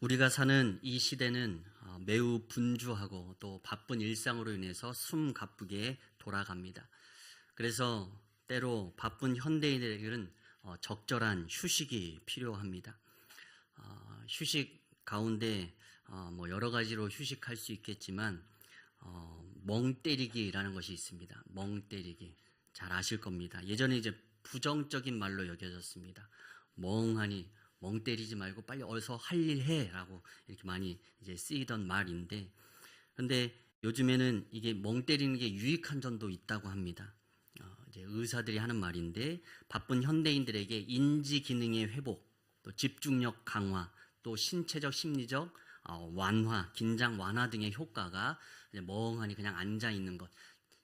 우리가 사는 이 시대는 매우 분주하고 또 바쁜 일상으로 인해서 숨가쁘게 돌아갑니다. 그래서 때로 바쁜 현대인들에게는 적절한 휴식이 필요합니다. 휴식 가운데 여러 가지로 휴식할 수 있겠지만 멍 때리기라는 것이 있습니다. 멍 때리기 잘 아실 겁니다. 예전에 이제 부정적인 말로 여겨졌습니다. 멍하니 멍 때리지 말고 빨리 어서 할 일 해라고 이렇게 많이 이제 쓰이던 말인데, 그런데 요즘에는 이게 멍 때리는 게 유익한 점도 있다고 합니다. 이제 의사들이 하는 말인데, 바쁜 현대인들에게 인지 기능의 회복, 또 집중력 강화, 또 신체적 심리적 완화, 긴장 완화 등의 효과가 멍하니 그냥 앉아 있는 것,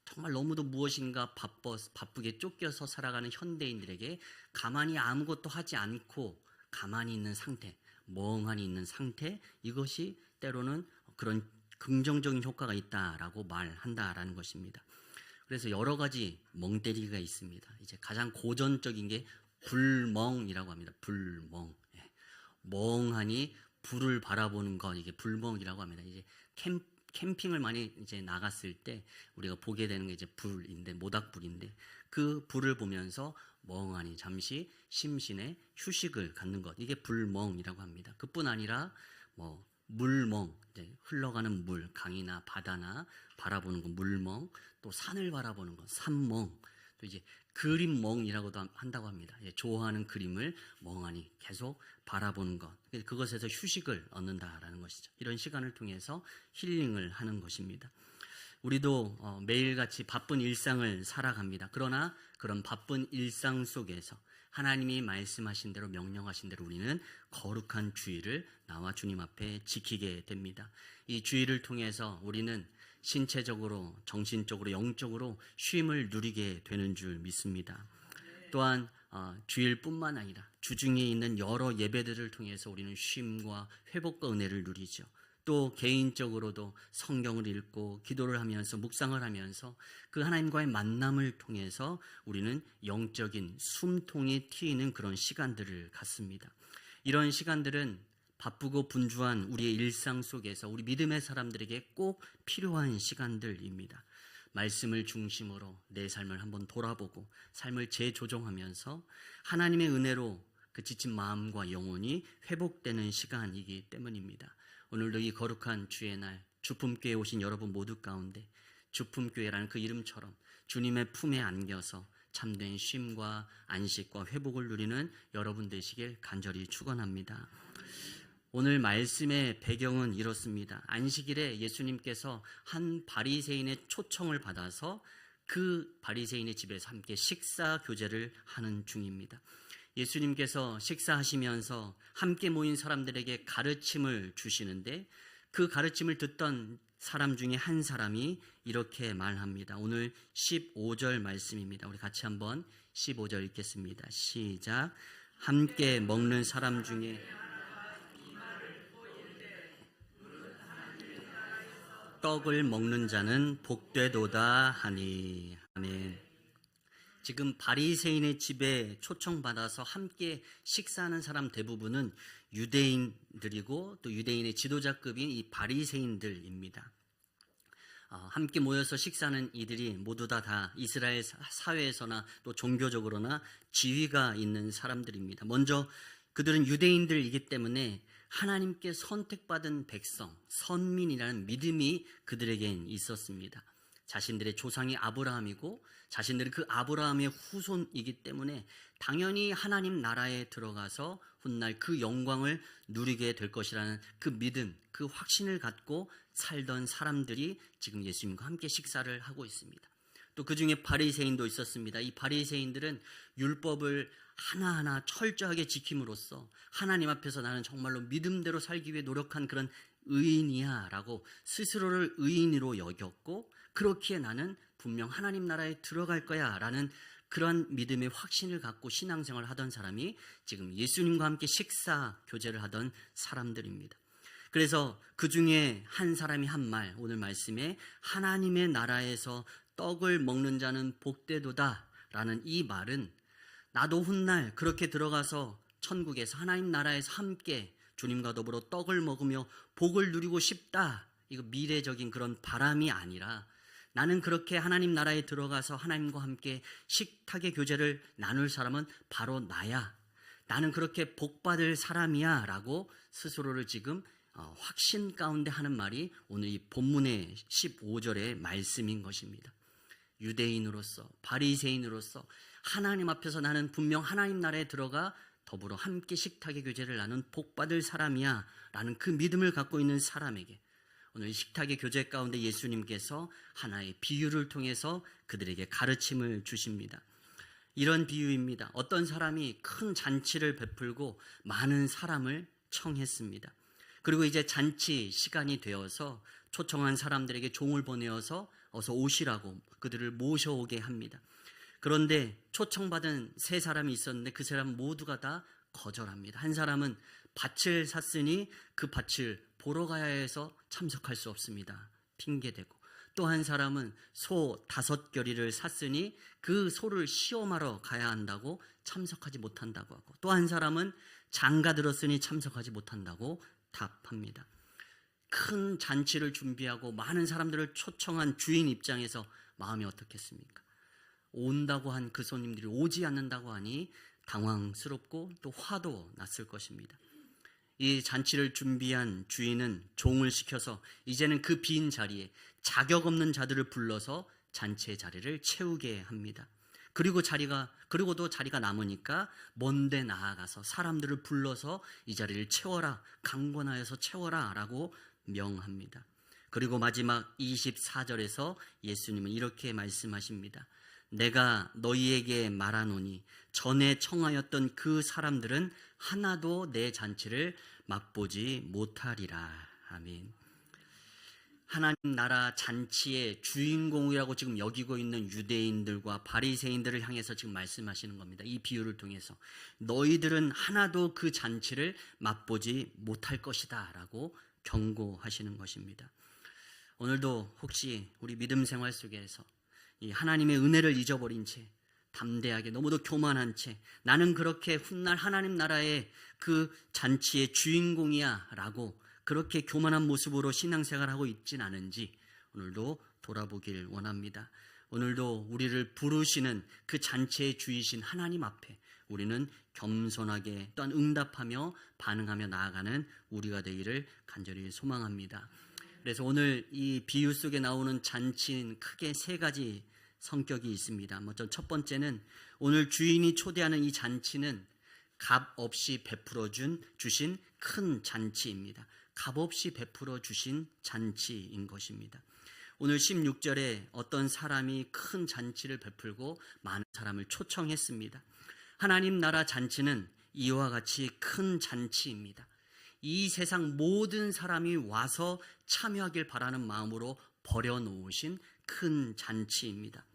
정말 너무도 무엇인가 바쁘게 쫓겨서 살아가는 현대인들에게 가만히 아무것도 하지 않고 가만히 있는 상태, 멍하니 있는 상태, 이것이 때로는 그런 긍정적인 효과가 있다라고 말한다라는 것입니다. 그래서 여러 가지 멍 때리기가 있습니다. 이제 가장 고전적인 게 불멍이라고 합니다. 불멍. 멍하니 불을 바라보는 것, 이게 불멍이라고 합니다. 이제 캠핑을 많이 이제 나갔을 때 우리가 보게 되는 게 이제 불인데, 모닥불인데, 그 불을 보면서 멍하니 잠시 심신의 휴식을 갖는 것, 이게 불멍이라고 합니다. 그뿐 아니라 물멍, 이제 흘러가는 물, 강이나 바다나 바라보는 것, 물멍, 또 산을 바라보는 것, 산멍, 또 이제 그림멍이라고도 한다고 합니다. 좋아하는 그림을 멍하니 계속 바라보는 것, 그것에서 휴식을 얻는다라는 것이죠. 이런 시간을 통해서 힐링을 하는 것입니다. 우리도 매일같이 바쁜 일상을 살아갑니다. 그러나 그런 바쁜 일상 속에서 하나님이 말씀하신 대로, 명령하신 대로 우리는 거룩한 주일을 나와 주님 앞에 지키게 됩니다. 이 주일을 통해서 우리는 신체적으로, 정신적으로, 영적으로 쉼을 누리게 되는 줄 믿습니다. 또한 주일뿐만 아니라 주중에 있는 여러 예배들을 통해서 우리는 쉼과 회복과 은혜를 누리죠. 또 개인적으로도 성경을 읽고 기도를 하면서, 묵상을 하면서 그 하나님과의 만남을 통해서 우리는 영적인 숨통이 트이는 그런 시간들을 갖습니다. 이런 시간들은 바쁘고 분주한 우리의 일상 속에서 우리 믿음의 사람들에게 꼭 필요한 시간들입니다. 말씀을 중심으로 내 삶을 한번 돌아보고 삶을 재조정하면서 하나님의 은혜로 그 지친 마음과 영혼이 회복되는 시간이기 때문입니다. 오늘도 이 거룩한 주의 날, 주품교회에 오신 여러분 모두 가운데 주품교회라는 그 이름처럼 주님의 품에 안겨서 참된 쉼과 안식과 회복을 누리는 여러분 되시길 간절히 축원합니다. 오늘 말씀의 배경은 이렇습니다. 안식일에 예수님께서 한 바리새인의 초청을 받아서 그 바리새인의 집에서 함께 식사 교제를 하는 중입니다. 예수님께서 식사하시면서 함께 모인 사람들에게 가르침을 주시는데, 그 가르침을 듣던 사람 중에 한 사람이 이렇게 말합니다. 오늘 15절 말씀입니다. 우리 같이 한번 15절 읽겠습니다. 시작. 함께 먹는 사람 중에 떡을 먹는 자는 복되도다 하니. 아멘. 지금 바리새인의 집에 초청받아서 함께 식사하는 사람 대부분은 유대인들이고 또 유대인의 지도자급인 이 바리새인들입니다. 함께 모여서 식사하는 이들이 모두 다 이스라엘 사회에서나 또 종교적으로나 지위가 있는 사람들입니다. 먼저 그들은 유대인들이기 때문에 하나님께 선택받은 백성, 선민이라는 믿음이 그들에겐 있었습니다. 자신들의 조상이 아브라함이고 자신들은 그 아브라함의 후손이기 때문에 당연히 하나님 나라에 들어가서 훗날 그 영광을 누리게 될 것이라는 그 믿음, 그 확신을 갖고 살던 사람들이 지금 예수님과 함께 식사를 하고 있습니다. 또 그 중에 바리새인도 있었습니다. 이 바리새인들은 율법을 하나하나 철저하게 지킴으로써 하나님 앞에서 나는 정말로 믿음대로 살기 위해 노력한 그런 의인이야 라고 스스로를 의인으로 여겼고, 그렇기에 나는 분명 하나님 나라에 들어갈 거야 라는 그런 믿음의 확신을 갖고 신앙생활을 하던 사람이 지금 예수님과 함께 식사 교제를 하던 사람들입니다. 그래서 그 중에 한 사람이 한 말, 오늘 말씀에 하나님의 나라에서 떡을 먹는 자는 복되도다 라는 이 말은 나도 훗날 그렇게 들어가서 천국에서 하나님 나라에서 함께 주님과 더불어 떡을 먹으며 복을 누리고 싶다. 이거 미래적인 그런 바람이 아니라 나는 그렇게 하나님 나라에 들어가서 하나님과 함께 식탁의 교제를 나눌 사람은 바로 나야. 나는 그렇게 복받을 사람이야 라고 스스로를 지금 확신 가운데 하는 말이 오늘 이 본문의 15절의 말씀인 것입니다. 유대인으로서 바리새인으로서 하나님 앞에서 나는 분명 하나님 나라에 들어가 더불어 함께 식탁의 교제를 나눈 복받을 사람이야 라는 그 믿음을 갖고 있는 사람에게 오늘 식탁의 교제 가운데 예수님께서 하나의 비유를 통해서 그들에게 가르침을 주십니다. 이런 비유입니다. 어떤 사람이 큰 잔치를 베풀고 많은 사람을 청했습니다. 그리고 이제 잔치 시간이 되어서 초청한 사람들에게 종을 보내어서 어서 오시라고 그들을 모셔오게 합니다. 그런데 초청받은 세 사람이 있었는데 그 사람 모두가 다 거절합니다. 한 사람은 밭을 샀으니 그 밭을 보러 가야 해서 참석할 수 없습니다. 핑계대고. 또 한 사람은 소 5겨리를 샀으니 그 소를 시험하러 가야 한다고 참석하지 못한다고 하고, 또 한 사람은 장가 들었으니 참석하지 못한다고 답합니다. 큰 잔치를 준비하고 많은 사람들을 초청한 주인 입장에서 마음이 어떻겠습니까? 온다고 한 그 손님들이 오지 않는다고 하니 당황스럽고 또 화도 났을 것입니다. 이 잔치를 준비한 주인은 종을 시켜서 이제는 그 빈 자리에 자격 없는 자들을 불러서 잔치의 자리를 채우게 합니다. 그리고도 자리가 남으니까 먼데 나아가서 사람들을 불러서 이 자리를 채워라, 강권하여서 채워라 라고 명합니다. 그리고 마지막 24절에서 예수님은 이렇게 말씀하십니다. 내가 너희에게 말하노니 전에 청하였던 그 사람들은 하나도 내 잔치를 맛보지 못하리라. 아멘. 하나님 나라 잔치의 주인공이라고 지금 여기고 있는 유대인들과 바리새인들을 향해서 지금 말씀하시는 겁니다. 이 비유를 통해서 너희들은 하나도 그 잔치를 맛보지 못할 것이다 라고 경고하시는 것입니다. 오늘도 혹시 우리 믿음 생활 속에서 이 하나님의 은혜를 잊어버린 채 담대하게 너무도 교만한 채 나는 그렇게 훗날 하나님 나라의 그 잔치의 주인공이야 라고 그렇게 교만한 모습으로 신앙생활하고 있진 않은지 오늘도 돌아보길 원합니다. 오늘도 우리를 부르시는 그 잔치의 주이신 하나님 앞에 우리는 겸손하게 또한 응답하며 반응하며 나아가는 우리가 되기를 간절히 소망합니다. 그래서 오늘 이 비유 속에 나오는 잔치는 크게 세 가지 성격이 있습니다. 먼저 첫 번째는 오늘 주인이 초대하는 이 잔치는 값 없이 베풀어 주신 큰 잔치입니다. 값 없이 베풀어 주신 잔치인 것입니다. 오늘 16절에 어떤 사람이 큰 잔치를 베풀고 많은 사람을 초청했습니다. 하나님 나라 잔치는 이와 같이 큰 잔치입니다. 이 세상 모든 사람이 와서 참여하길 바라는 마음으로 버려놓으신 큰 잔치입니다.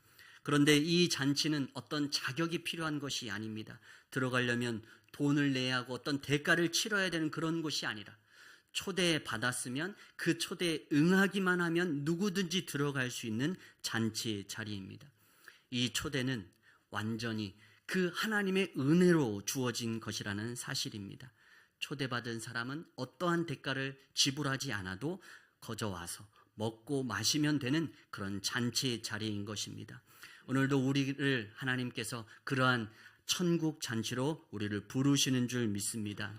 그런데 이 잔치는 어떤 자격이 필요한 것이 아닙니다. 들어가려면 돈을 내야 하고 어떤 대가를 치러야 되는 그런 것이 아니라 초대받았으면 그 초대에 응하기만 하면 누구든지 들어갈 수 있는 잔치 자리입니다. 이 초대는 완전히 그 하나님의 은혜로 주어진 것이라는 사실입니다. 초대받은 사람은 어떠한 대가를 지불하지 않아도 거저 와서 먹고 마시면 되는 그런 잔치 자리인 것입니다. 오늘도 우리를 하나님께서 그러한 천국 잔치로 우리를 부르시는 줄 믿습니다.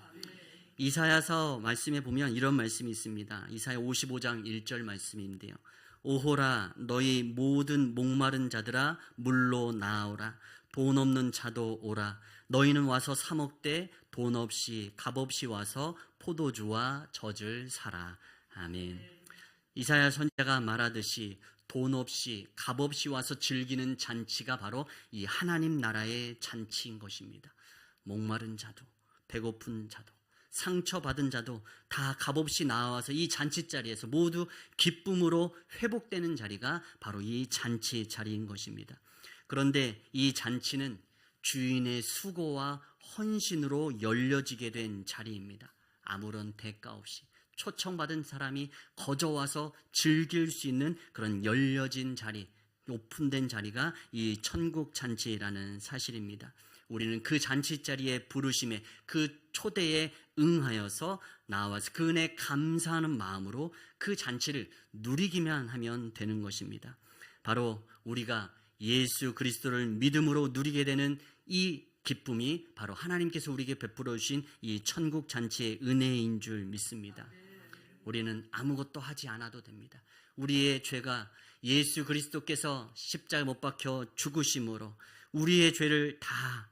이사야서 말씀에 보면 이런 말씀이 있습니다. 이사야 55장 1절 말씀인데요. 오호라 너희 모든 목마른 자들아 물로 나아오라. 돈 없는 자도 오라. 너희는 와서 사 먹되 돈 없이 값 없이 와서 포도주와 젖을 사라. 아멘. 이사야 선지자가 말하듯이 돈 없이 값 없이 와서 즐기는 잔치가 바로 이 하나님 나라의 잔치인 것입니다. 목마른 자도 배고픈 자도 상처받은 자도 다 값없이 나와서 이 잔치 자리에서 모두 기쁨으로 회복되는 자리가 바로 이 잔치 자리인 것입니다. 그런데 이 잔치는 주인의 수고와 헌신으로 열려지게 된 자리입니다. 아무런 대가 없이 초청받은 사람이 거저 와서 즐길 수 있는 그런 열려진 자리, 오픈된 자리가 이 천국 잔치라는 사실입니다. 우리는 그 잔치 자리에 부르심에 그 초대에 응하여서 나와서 그 은혜에 감사하는 마음으로 그 잔치를 누리기만 하면 되는 것입니다. 바로 우리가 예수 그리스도를 믿음으로 누리게 되는 이 기쁨이 바로 하나님께서 우리에게 베풀어 주신 이 천국 잔치의 은혜인 줄 믿습니다. 우리는 아무것도 하지 않아도 됩니다. 우리의 죄가 예수 그리스도께서 십자가에 못 박혀 죽으심으로 우리의 죄를 다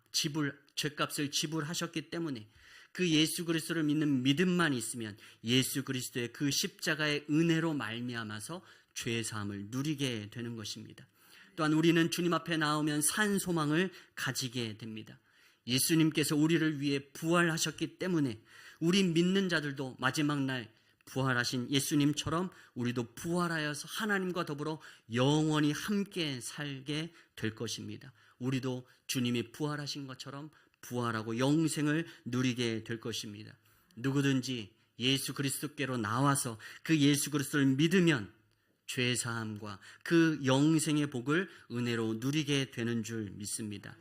죄값을 지불하셨기 때문에 그 예수 그리스도를 믿는 믿음만 있으면 예수 그리스도의 그 십자가의 은혜로 말미암아서 죄 사함을 누리게 되는 것입니다. 또한 우리는 주님 앞에 나오면 산 소망을 가지게 됩니다. 예수님께서 우리를 위해 부활하셨기 때문에 우리 믿는 자들도 마지막 날 부활하신 예수님처럼 우리도 부활하여서 하나님과 더불어 영원히 함께 살게 될 것입니다. 우리도 주님이 부활하신 것처럼 부활하고 영생을 누리게 될 것입니다. 누구든지 예수 그리스도께로 나와서 그 예수 그리스도를 믿으면 죄사함과 그 영생의 복을 은혜로 누리게 되는 줄 믿습니다.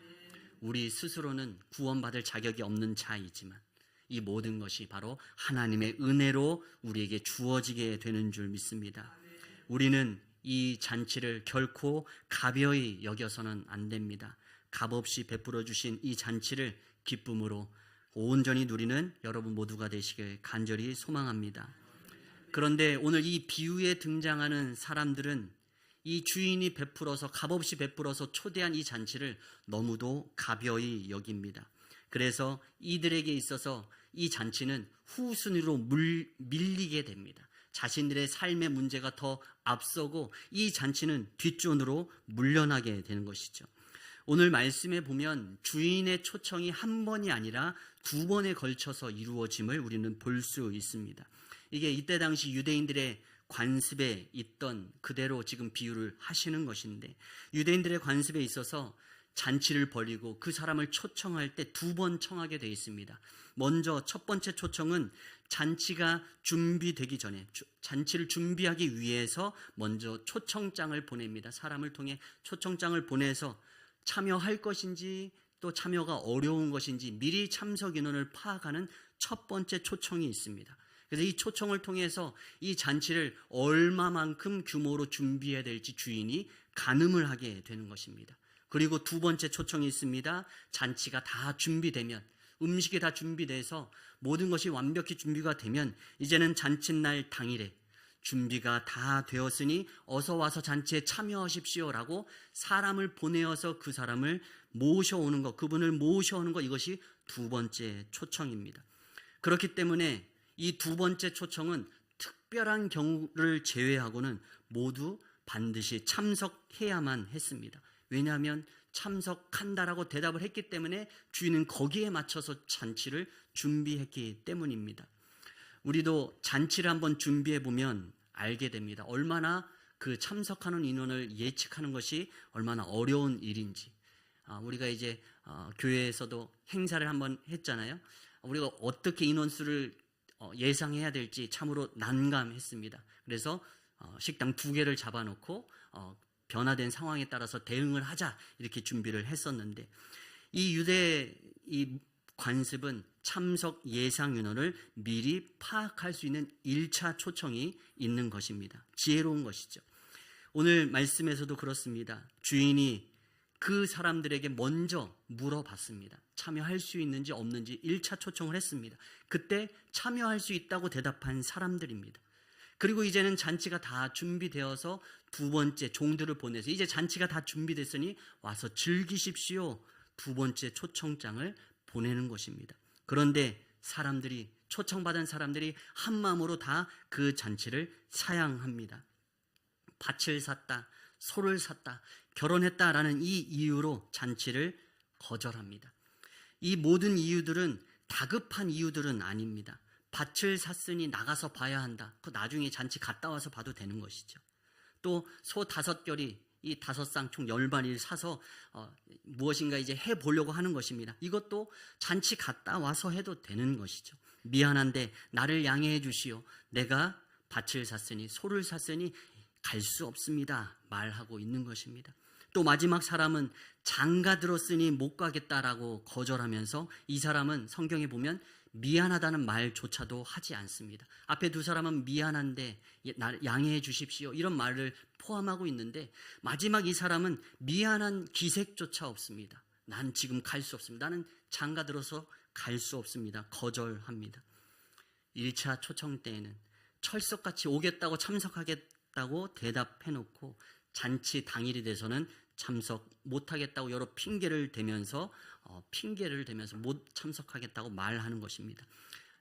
우리 스스로는 구원받을 자격이 없는 자이지만 이 모든 것이 바로 하나님의 은혜로 우리에게 주어지게 되는 줄 믿습니다. 우리는 이 잔치를 결코 가벼이 여겨서는 안 됩니다. 값없이 베풀어 주신 이 잔치를 기쁨으로 온전히 누리는 여러분 모두가 되시길 간절히 소망합니다. 그런데 오늘 이 비유에 등장하는 사람들은 이 주인이 베풀어서 값없이 베풀어서 초대한 이 잔치를 너무도 가벼이 여깁니다. 그래서 이들에게 있어서 이 잔치는 후순위로 밀리게 됩니다. 자신들의 삶의 문제가 더 앞서고 이 잔치는 뒷전으로 물러나게 되는 것이죠. 오늘 말씀에 보면 주인의 초청이 한 번이 아니라 두 번에 걸쳐서 이루어짐을 우리는 볼 수 있습니다. 이게 이때 당시 유대인들의 관습에 있던 그대로 지금 비유를 하시는 것인데, 유대인들의 관습에 있어서 잔치를 벌이고 그 사람을 초청할 때 두 번 청하게 되어 있습니다. 먼저 첫 번째 초청은 잔치가 준비되기 전에, 잔치를 준비하기 위해서 먼저 초청장을 보냅니다. 사람을 통해 초청장을 보내서 참여할 것인지 또 참여가 어려운 것인지 미리 참석 인원을 파악하는 첫 번째 초청이 있습니다. 그래서 이 초청을 통해서 이 잔치를 얼마만큼 규모로 준비해야 될지 주인이 가늠을 하게 되는 것입니다. 그리고 두 번째 초청이 있습니다. 잔치가 다 준비되면, 음식이 다 준비돼서 모든 것이 완벽히 준비가 되면 이제는 잔칫날 당일에 준비가 다 되었으니 어서 와서 잔치에 참여하십시오라고 사람을 보내어서 그 사람을 모셔오는 것, 그분을 모셔오는 것, 이것이 두 번째 초청입니다. 그렇기 때문에 이 두 번째 초청은 특별한 경우를 제외하고는 모두 반드시 참석해야만 했습니다. 왜냐하면 참석한다라고 대답을 했기 때문에 주인은 거기에 맞춰서 잔치를 준비했기 때문입니다. 우리도 잔치를 한번 준비해 보면 알게 됩니다. 얼마나 그 참석하는 인원을 예측하는 것이 얼마나 어려운 일인지. 우리가 이제 교회에서도 행사를 한번 했잖아요. 우리가 어떻게 인원수를 예상해야 될지 참으로 난감했습니다. 그래서 식당 2개를 잡아놓고 변화된 상황에 따라서 대응을 하자 이렇게 준비를 했었는데, 이 유대 이 관습은 참석 예상 인원을 미리 파악할 수 있는 1차 초청이 있는 것입니다. 지혜로운 것이죠. 오늘 말씀에서도 그렇습니다. 주인이 그 사람들에게 먼저 물어봤습니다. 참여할 수 있는지 없는지 1차 초청을 했습니다. 그때 참여할 수 있다고 대답한 사람들입니다. 그리고 이제는 잔치가 다 준비되어서 두 번째 종들을 보내서 이제 잔치가 다 준비됐으니 와서 즐기십시오. 두 번째 초청장을 보내는 것입니다. 그런데 사람들이, 초청받은 사람들이 한 마음으로 다 그 잔치를 사양합니다. 밭을 샀다, 소를 샀다, 결혼했다라는 이 이유로 잔치를 거절합니다. 이 모든 이유들은 다급한 이유들은 아닙니다. 밭을 샀으니 나가서 봐야 한다. 그 나중에 잔치 갔다 와서 봐도 되는 것이죠. 또 소 5결이, 이 5쌍 총 10마리를 사서 무엇인가 이제 해보려고 하는 것입니다. 이것도 잔치 갔다 와서 해도 되는 것이죠. 미안한데 나를 양해해 주시오. 내가 밭을 샀으니 소를 샀으니 갈 수 없습니다. 말하고 있는 것입니다. 또 마지막 사람은 장가 들었으니 못 가겠다라고 거절하면서 이 사람은 성경에 보면 미안하다는 말조차도 하지 않습니다. 앞에 두 사람은 미안한데 양해해 주십시오 이런 말을 포함하고 있는데 마지막 이 사람은 미안한 기색조차 없습니다. 난 지금 갈 수 없습니다. 나는 장가 들어서 갈 수 없습니다. 거절합니다. 1차 초청 때에는 철석같이 오겠다고 참석하겠다고 대답해놓고 잔치 당일이 돼서는 참석 못하겠다고 여러 핑계를 대면서 못 참석하겠다고 말하는 것입니다.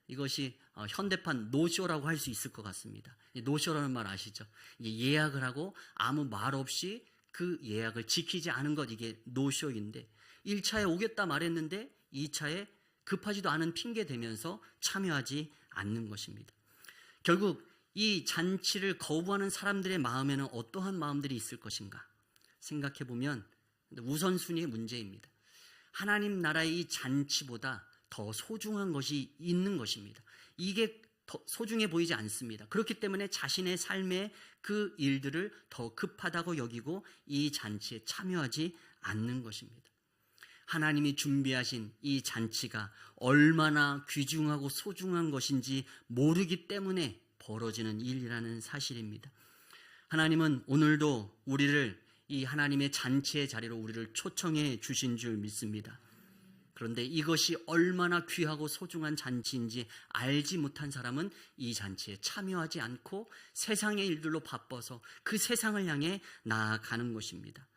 이것이 현대판 노쇼라고 할 수 있을 것 같습니다. 노쇼라는 말 아시죠? 예약을 하고 아무 말 없이 그 예약을 지키지 않은 것, 이게 노쇼인데 1차에 오겠다 말했는데 2차에 급하지도 않은 핑계 대면서 참여하지 않는 것입니다. 결국 이 잔치를 거부하는 사람들의 마음에는 어떠한 마음들이 있을 것인가 생각해 보면 우선순위의 문제입니다. 하나님 나라의 이 잔치보다 더 소중한 것이 있는 것입니다. 이게 더 소중해 보이지 않습니다. 그렇기 때문에 자신의 삶의 그 일들을 더 급하다고 여기고 이 잔치에 참여하지 않는 것입니다. 하나님이 준비하신 이 잔치가 얼마나 귀중하고 소중한 것인지 모르기 때문에 벌어지는 일이라는 사실입니다. 하나님은 오늘도 우리를 이 하나님의 잔치의 자리로 우리를 초청해 주신 줄 믿습니다. 그런데 이것이 얼마나 귀하고 소중한 잔치인지 알지 못한 사람은 이 잔치에 참여하지 않고 세상의 일들로 바빠서 그 세상을 향해 나아가는 것입니다.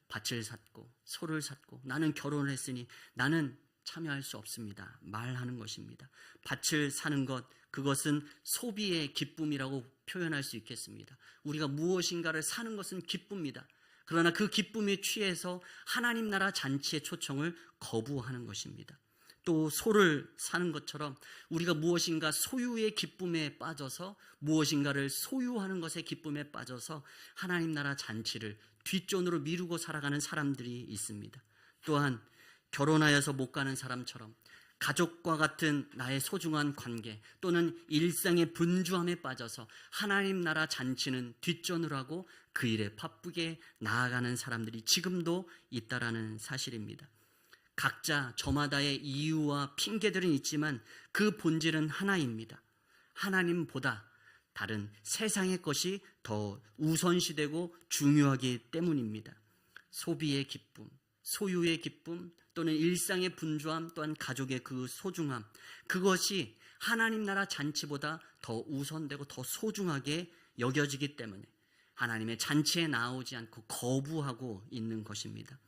밭을 샀고 소를 샀고 나는 결혼을 했으니 나는 참여할 수 없습니다. 말하는 것입니다. 밭을 사는 것, 그것은 소비의 기쁨이라고 표현할 수 있겠습니다. 우리가 무엇인가를 사는 것은 기쁨이다. 그러나 그 기쁨에 취해서 하나님 나라 잔치의 초청을 거부하는 것입니다. 또 소를 사는 것처럼 우리가 무엇인가 소유의 기쁨에 빠져서 무엇인가를 소유하는 것의 기쁨에 빠져서 하나님 나라 잔치를 뒷전으로 미루고 살아가는 사람들이 있습니다. 또한 결혼하여서 못 가는 사람처럼 가족과 같은 나의 소중한 관계 또는 일상의 분주함에 빠져서 하나님 나라 잔치는 뒷전으로 하고 그 일에 바쁘게 나아가는 사람들이 지금도 있다라는 사실입니다. 각자 저마다의 이유와 핑계들은 있지만 그 본질은 하나입니다. 하나님보다 다른 세상의 것이 더 우선시되고 중요하기 때문입니다. 소비의 기쁨, 소유의 기쁨 또는 일상의 분주함 또한 가족의 그 소중함, 그것이 하나님 나라 잔치보다 더 우선되고 더 소중하게 여겨지기 때문에 하나님의 잔치에 나오지 않고 거부하고 있는 것입니다.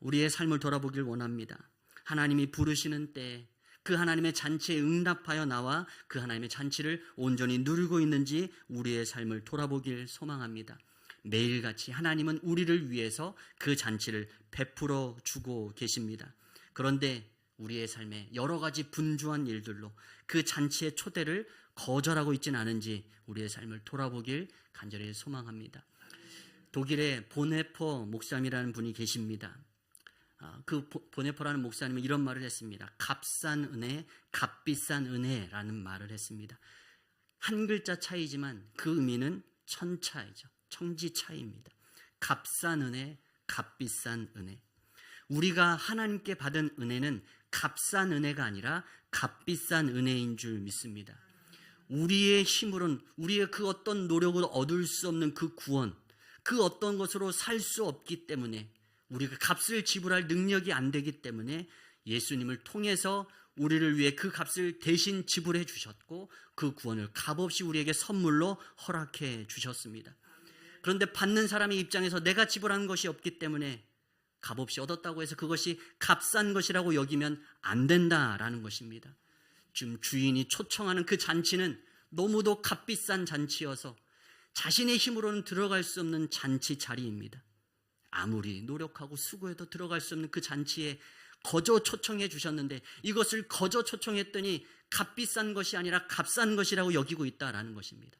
우리의 삶을 돌아보길 원합니다. 하나님이 부르시는 때에 그 하나님의 잔치에 응답하여 나와 그 하나님의 잔치를 온전히 누리고 있는지 우리의 삶을 돌아보길 소망합니다. 매일같이 하나님은 우리를 위해서 그 잔치를 베풀어 주고 계십니다. 그런데 우리의 삶에 여러 가지 분주한 일들로 그 잔치의 초대를 거절하고 있지는 않은지 우리의 삶을 돌아보길 간절히 소망합니다. 독일의 보네퍼 목사님이라는 분이 계십니다. 그 보네퍼라는 목사님은 이런 말을 했습니다. 값싼 은혜, 값비싼 은혜라는 말을 했습니다. 한 글자 차이지만 그 의미는 천차이죠. 천지 차이입니다. 값싼 은혜, 값비싼 은혜. 우리가 하나님께 받은 은혜는 값싼 은혜가 아니라 값비싼 은혜인 줄 믿습니다. 우리의 힘으로는 우리의 그 어떤 노력으로 얻을 수 없는 그 구원, 그 어떤 것으로 살 수 없기 때문에 우리가 값을 지불할 능력이 안 되기 때문에 예수님을 통해서 우리를 위해 그 값을 대신 지불해 주셨고 그 구원을 값없이 우리에게 선물로 허락해 주셨습니다. 그런데 받는 사람의 입장에서 내가 지불한 것이 없기 때문에 값없이 얻었다고 해서 그것이 값싼 것이라고 여기면 안 된다라는 것입니다. 지금 주인이 초청하는 그 잔치는 너무도 값비싼 잔치여서 자신의 힘으로는 들어갈 수 없는 잔치 자리입니다. 아무리 노력하고 수고해도 들어갈 수 없는 그 잔치에 거저 초청해 주셨는데 이것을 거저 초청했더니 값비싼 것이 아니라 값싼 것이라고 여기고 있다라는 것입니다.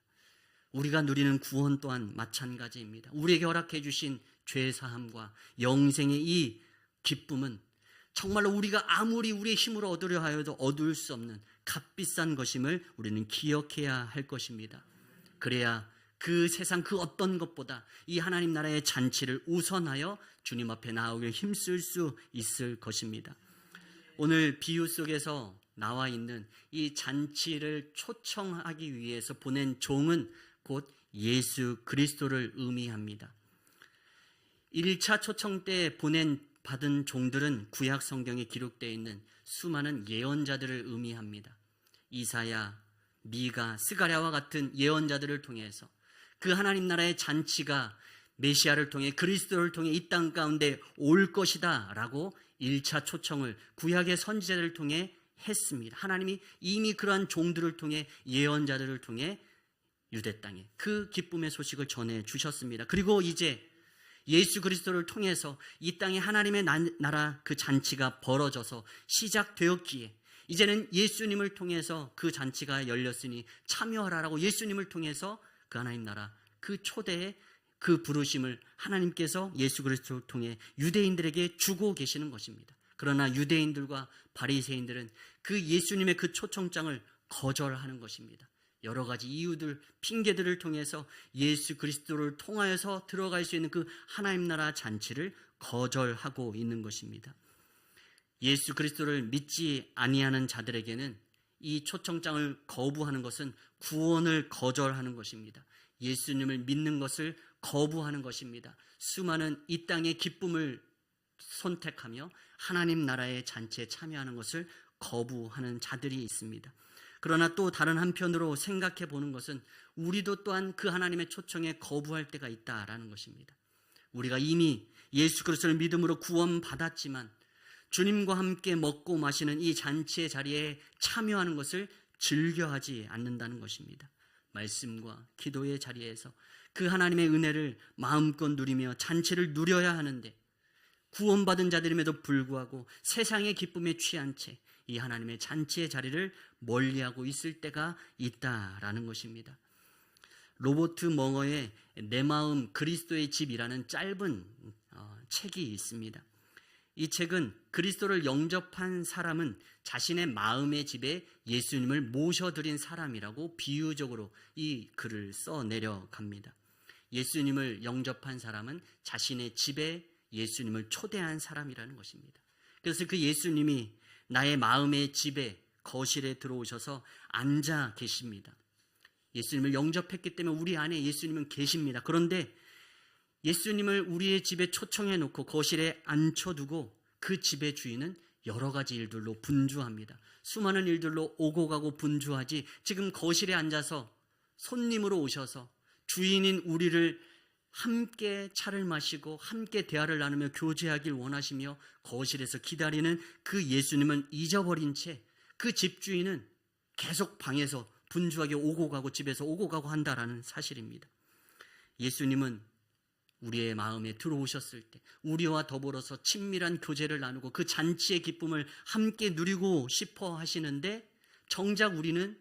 우리가 누리는 구원 또한 마찬가지입니다. 우리에게 허락해 주신 죄사함과 영생의 이 기쁨은 정말로 우리가 아무리 우리의 힘으로 얻으려 하여도 얻을 수 없는 값비싼 것임을 우리는 기억해야 할 것입니다. 그래야 그 세상 그 어떤 것보다 이 하나님 나라의 잔치를 우선하여 주님 앞에 나오길 힘쓸 수 있을 것입니다. 오늘 비유 속에서 나와 있는 이 잔치를 초청하기 위해서 보낸 종은 곧 예수 그리스도를 의미합니다. 1차 초청 때 받은 종들은 구약 성경에 기록되어 있는 수많은 예언자들을 의미합니다. 이사야, 미가, 스가랴와 같은 예언자들을 통해서 그 하나님 나라의 잔치가 메시아를 통해 그리스도를 통해 이 땅 가운데 올 것이다 라고 1차 초청을 구약의 선지자들을 통해 했습니다. 하나님이 이미 그러한 종들을 통해 예언자들을 통해 유대 땅에 그 기쁨의 소식을 전해 주셨습니다. 그리고 이제 예수 그리스도를 통해서 이 땅에 하나님의 나라 그 잔치가 벌어져서 시작되었기에 이제는 예수님을 통해서 그 잔치가 열렸으니 참여하라라고 예수님을 통해서 그 하나님 나라 그 초대의 그 부르심을 하나님께서 예수 그리스도를 통해 유대인들에게 주고 계시는 것입니다. 그러나 유대인들과 바리새인들은 그 예수님의 그 초청장을 거절하는 것입니다. 여러 가지 이유들, 핑계들을 통해서 예수 그리스도를 통하여서 들어갈 수 있는 그 하나님 나라 잔치를 거절하고 있는 것입니다. 예수 그리스도를 믿지 아니하는 자들에게는 이 초청장을 거부하는 것은 구원을 거절하는 것입니다. 예수님을 믿는 것을 거부하는 것입니다. 수많은 이 땅의 기쁨을 선택하며 하나님 나라의 잔치에 참여하는 것을 거부하는 자들이 있습니다. 그러나 또 다른 한편으로 생각해 보는 것은 우리도 또한 그 하나님의 초청에 거부할 때가 있다라는 것입니다. 우리가 이미 예수 그리스도를 믿음으로 구원받았지만 주님과 함께 먹고 마시는 이 잔치의 자리에 참여하는 것을 즐겨하지 않는다는 것입니다. 말씀과 기도의 자리에서 그 하나님의 은혜를 마음껏 누리며 잔치를 누려야 하는데 구원받은 자들임에도 불구하고 세상의 기쁨에 취한 채 이 하나님의 잔치의 자리를 멀리하고 있을 때가 있다라는 것입니다. 로버트 멍어의 내 마음 그리스도의 집이라는 짧은 책이 있습니다. 이 책은 그리스도를 영접한 사람은 자신의 마음의 집에 예수님을 모셔드린 사람이라고 비유적으로 이 글을 써내려갑니다. 예수님을 영접한 사람은 자신의 집에 예수님을 초대한 사람이라는 것입니다. 그래서 그 예수님이 나의 마음의 집에 거실에 들어오셔서 앉아 계십니다. 예수님을 영접했기 때문에 우리 안에 예수님은 계십니다. 그런데 예수님을 우리의 집에 초청해 놓고 거실에 앉혀두고 그 집의 주인은 여러 가지 일들로 분주합니다. 수많은 일들로 오고 가고 분주하지 지금 거실에 앉아서 손님으로 오셔서 주인인 우리를 함께 차를 마시고 함께 대화를 나누며 교제하길 원하시며 거실에서 기다리는 그 예수님은 잊어버린 채 그 집주인은 계속 방에서 분주하게 오고 가고 집에서 오고 가고 한다라는 사실입니다. 예수님은 우리의 마음에 들어오셨을 때 우리와 더불어서 친밀한 교제를 나누고 그 잔치의 기쁨을 함께 누리고 싶어 하시는데 정작 우리는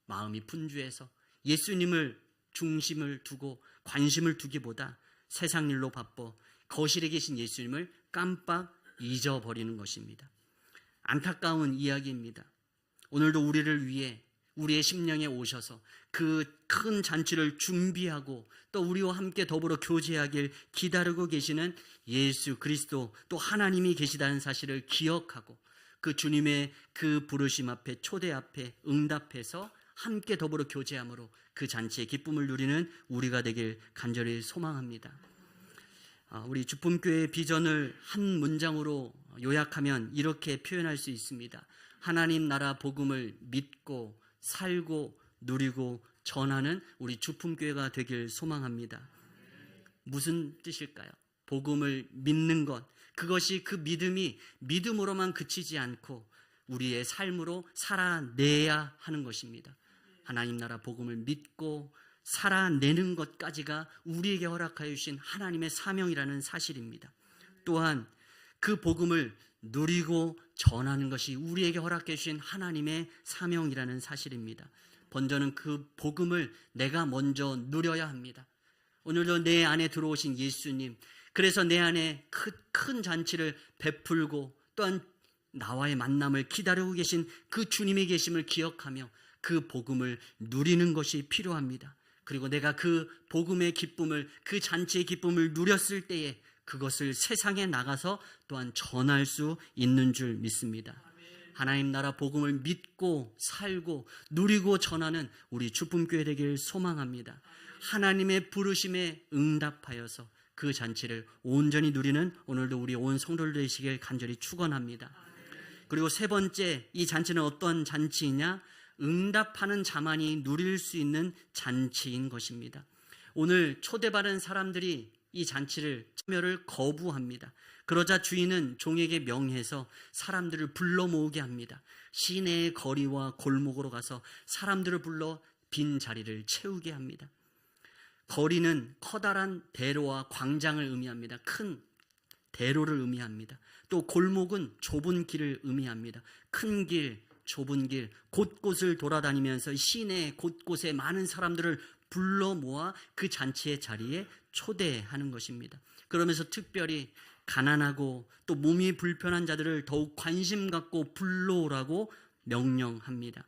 마음이 분주해서 예수님을 중심을 두고 관심을 두기보다 세상 일로 바빠 거실에 계신 예수님을 깜빡 잊어버리는 것입니다. 안타까운 이야기입니다. 오늘도 우리를 위해 우리의 심령에 오셔서 그 큰 잔치를 준비하고 또 우리와 함께 더불어 교제하길 기다리고 계시는 예수 그리스도 또 하나님이 계시다는 사실을 기억하고 그 주님의 그 부르심 앞에 초대 앞에 응답해서 함께 더불어 교제함으로 그 잔치의 기쁨을 누리는 우리가 되길 간절히 소망합니다. 우리 주품교회의 비전을 한 문장으로 요약하면 이렇게 표현할 수 있습니다. 하나님 나라 복음을 믿고 살고 누리고 전하는 우리 주품교회가 되길 소망합니다. 무슨 뜻일까요? 복음을 믿는 것, 그것이 그 믿음이 믿음으로만 그치지 않고 우리의 삶으로 살아내야 하는 것입니다. 하나님 나라 복음을 믿고 살아내는 것까지가 우리에게 허락하여 주신 하나님의 사명이라는 사실입니다. 또한 그 복음을 누리고 전하는 것이 우리에게 허락해 주신 하나님의 사명이라는 사실입니다. 먼저는 그 복음을 내가 먼저 누려야 합니다. 오늘도 내 안에 들어오신 예수님, 그래서 내 안에 큰 잔치를 베풀고 또한 나와의 만남을 기다리고 계신 그 주님의 계심을 기억하며 그 복음을 누리는 것이 필요합니다. 그리고 내가 그 복음의 기쁨을, 그 잔치의 기쁨을 누렸을 때에 그것을 세상에 나가서 또한 전할 수 있는 줄 믿습니다. 하나님 나라 복음을 믿고 살고 누리고 전하는 우리 주품교회 되길 소망합니다. 하나님의 부르심에 응답하여서 그 잔치를 온전히 누리는 오늘도 우리 온 성도들 되시길 간절히 축원합니다. 그리고 세 번째, 이 잔치는 어떤 잔치이냐? 응답하는 자만이 누릴 수 있는 잔치인 것입니다. 오늘 초대받은 사람들이 이 잔치를 참여를 거부합니다. 그러자 주인은 종에게 명해서 사람들을 불러 모으게 합니다. 시내의 거리와 골목으로 가서 사람들을 불러 빈 자리를 채우게 합니다. 거리는 커다란 대로와 광장을 의미합니다. 큰 대로를 의미합니다. 또 골목은 좁은 길을 의미합니다. 큰 길, 좁은 길, 곳곳을 돌아다니면서 시내 곳곳에 많은 사람들을 불러 모아 그 잔치의 자리에 초대하는 것입니다. 그러면서 특별히 가난하고 또 몸이 불편한 자들을 더욱 관심 갖고 불러오라고 명령합니다.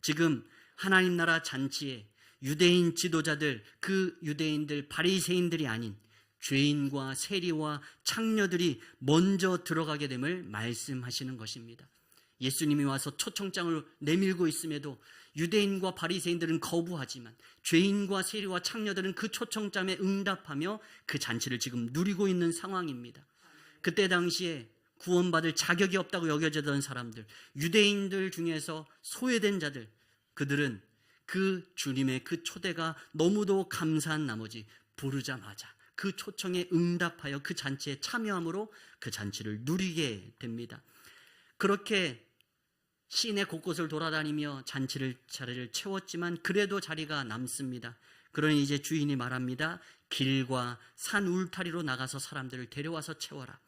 지금 하나님 나라 잔치에 유대인 지도자들, 그 유대인들 바리새인들이 아닌 죄인과 세리와 창녀들이 먼저 들어가게 됨을 말씀하시는 것입니다. 예수님이 와서 초청장을 내밀고 있음에도 유대인과 바리새인들은 거부하지만 죄인과 세리와 창녀들은 그 초청장에 응답하며 그 잔치를 지금 누리고 있는 상황입니다. 그때 당시에 구원받을 자격이 없다고 여겨지던 사람들, 유대인들 중에서 소외된 자들, 그들은 그 주님의 그 초대가 너무도 감사한 나머지 부르자마자 그 초청에 응답하여 그 잔치에 참여함으로 그 잔치를 누리게 됩니다. 그렇게 시내 곳곳을 돌아다니며 자리를 채웠지만 그래도 자리가 남습니다. 그러니 이제 주인이 말합니다. 길과 산 울타리로 나가서 사람들을 데려와서 채워라.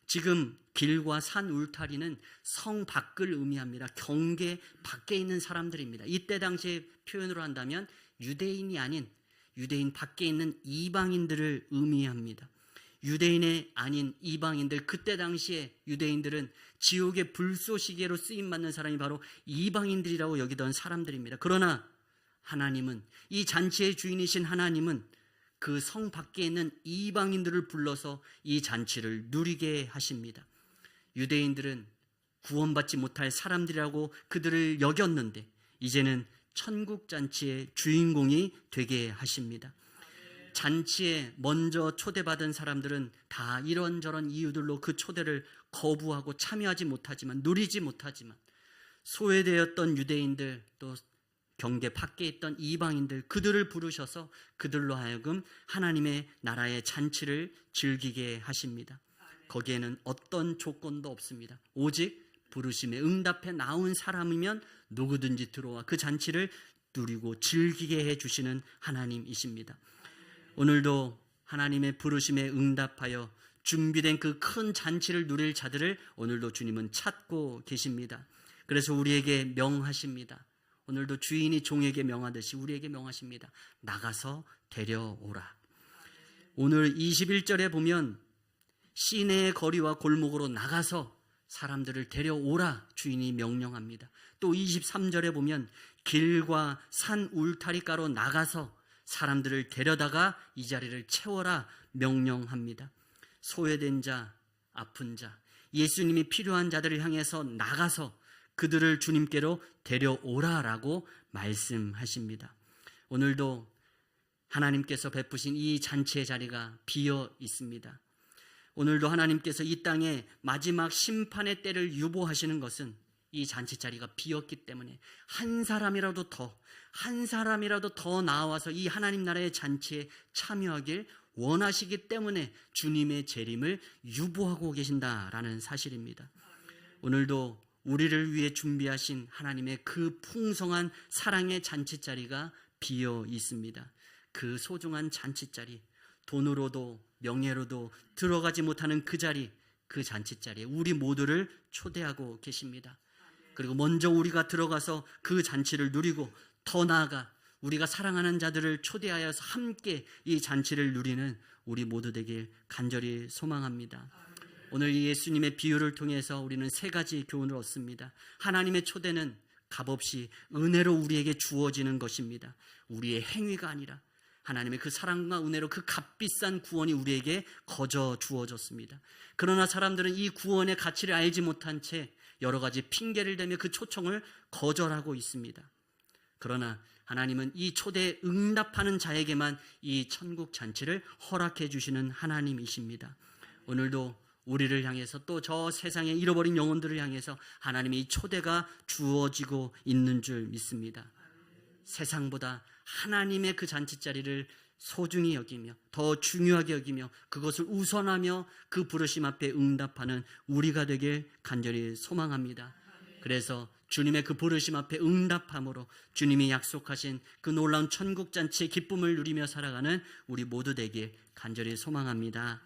지금 길과 산 울타리는 성 밖을 의미합니다. 경계 밖에 있는 사람들입니다. 이때 당시의 표현으로 한다면 유대인이 아닌 유대인 밖에 있는 이방인들을 의미합니다. 유대인이 아닌 이방인들, 그때 당시에 유대인들은 지옥의 불쏘시개로 쓰임받는 사람이 바로 이방인들이라고 여기던 사람들입니다. 그러나 하나님은, 이 잔치의 주인이신 하나님은 그 성 밖에 있는 이방인들을 불러서 이 잔치를 누리게 하십니다. 유대인들은 구원받지 못할 사람들이라고 그들을 여겼는데 이제는 천국 잔치의 주인공이 되게 하십니다. 잔치에 먼저 초대받은 사람들은 다 이런저런 이유들로 그 초대를 거부하고 참여하지 못하지만, 누리지 못하지만 소외되었던 유대인들, 또 경계 밖에 있던 이방인들, 그들을 부르셔서 그들로 하여금 하나님의 나라의 잔치를 즐기게 하십니다. 거기에는 어떤 조건도 없습니다. 오직 부르심에 응답해 나온 사람이면 누구든지 들어와 그 잔치를 누리고 즐기게 해주시는 하나님이십니다. 오늘도 하나님의 부르심에 응답하여 준비된 그 큰 잔치를 누릴 자들을 오늘도 주님은 찾고 계십니다. 그래서 우리에게 명하십니다. 오늘도 주인이 종에게 명하듯이 우리에게 명하십니다. 나가서 데려오라. 오늘 21절에 보면 시내의 거리와 골목으로 나가서 사람들을 데려오라 주인이 명령합니다. 또 23절에 보면 길과 산 울타리가로 나가서 사람들을 데려다가 이 자리를 채워라 명령합니다. 소외된 자, 아픈 자, 예수님이 필요한 자들을 향해서 나가서 그들을 주님께로 데려오라라고 말씀하십니다. 오늘도 하나님께서 베푸신 이 잔치의 자리가 비어 있습니다. 오늘도 하나님께서 이 땅에 마지막 심판의 때를 유보하시는 것은 이 잔치 자리가 비었기 때문에 한 사람이라도 더 나와서 이 하나님 나라의 잔치에 참여하길 원하시기 때문에 주님의 재림을 유보하고 계신다라는 사실입니다. 오늘도 우리를 위해 준비하신 하나님의 그 풍성한 사랑의 잔치자리가 비어 있습니다. 그 소중한 잔치자리, 돈으로도 명예로도 들어가지 못하는 그 자리, 그 잔치자리에 우리 모두를 초대하고 계십니다. 그리고 먼저 우리가 들어가서 그 잔치를 누리고 더 나아가 우리가 사랑하는 자들을 초대하여서 함께 이 잔치를 누리는 우리 모두 되길 간절히 소망합니다. 오늘 이 예수님의 비유를 통해서 우리는 세 가지 교훈을 얻습니다. 하나님의 초대는 값없이 은혜로 우리에게 주어지는 것입니다. 우리의 행위가 아니라 하나님의 그 사랑과 은혜로 그 값비싼 구원이 우리에게 거저 주어졌습니다. 그러나 사람들은 이 구원의 가치를 알지 못한 채 여러 가지 핑계를 대며 그 초청을 거절하고 있습니다. 그러나 하나님은 이 초대에 응답하는 자에게만 이 천국 잔치를 허락해 주시는 하나님이십니다. 오늘도 우리를 향해서 또 저 세상에 잃어버린 영혼들을 향해서 하나님의 이 초대가 주어지고 있는 줄 믿습니다. 세상보다 하나님의 그 잔치자리를 소중히 여기며 더 중요하게 여기며 그것을 우선하며 그 부르심 앞에 응답하는 우리가 되길 간절히 소망합니다. 그래서 주님의 그 부르심 앞에 응답함으로 주님이 약속하신 그 놀라운 천국 잔치의 기쁨을 누리며 살아가는 우리 모두 되길 간절히 소망합니다.